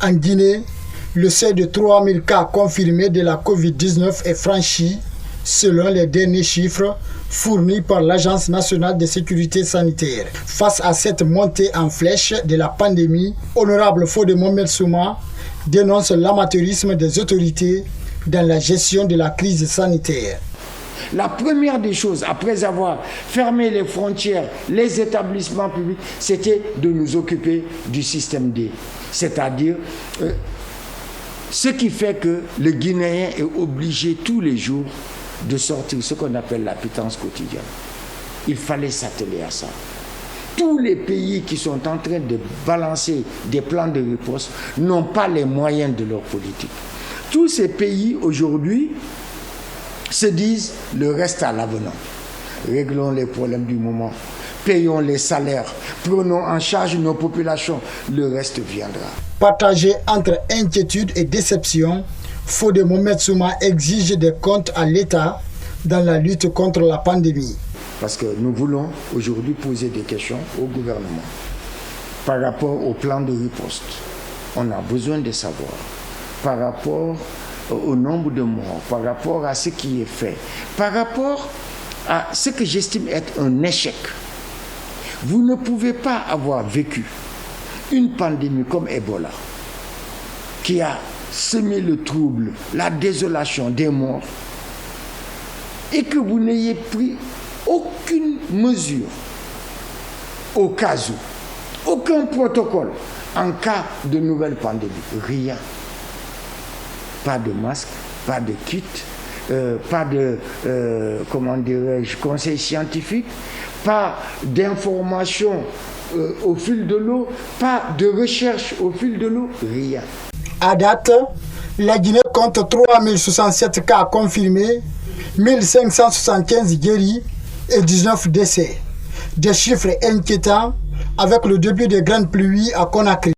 En Guinée, le seuil de 3000 cas confirmés de la Covid-19 est franchi selon les derniers chiffres fournis par l'Agence nationale de sécurité sanitaire. Face à cette montée en flèche de la pandémie, Honorable Fodé Mohamed Souma dénonce l'amateurisme des autorités dans la gestion de la crise sanitaire. La première des choses, après avoir fermé les frontières, les établissements publics, c'était de nous occuper du système D. C'est-à-dire ce qui fait que le Guinéen est obligé tous les jours de sortir ce qu'on appelle la pitance quotidienne. Il fallait s'atteler à ça. Tous les pays qui sont en train de balancer des plans de riposte n'ont pas les moyens de leur politique. Tous ces pays aujourd'hui se disent le reste à l'avenant. Réglons les problèmes du moment, payons les salaires, prenons en charge nos populations, le reste viendra. Partagé entre inquiétude et déception, Fodé Mohamed Souma exige des comptes à l'État dans la lutte contre la pandémie. Parce que nous voulons aujourd'hui poser des questions au gouvernement par rapport au plan de riposte. On a besoin de savoir par rapport au nombre de morts, par rapport à ce qui est fait, par rapport à ce que j'estime être un échec. Vous ne pouvez pas avoir vécu une pandémie comme Ebola, qui a semé le trouble, la désolation, des morts, et que vous n'ayez pris aucune mesure au cas où, aucun protocole en cas de nouvelle pandémie, rien. Pas de masque, pas de kit, pas de, conseil scientifique, pas d'information au fil de l'eau, pas de recherche au fil de l'eau, rien. À date, la Guinée compte 3067 cas confirmés, 1575 guéris et 19 décès. Des chiffres inquiétants avec le début des grandes pluies à Conakry.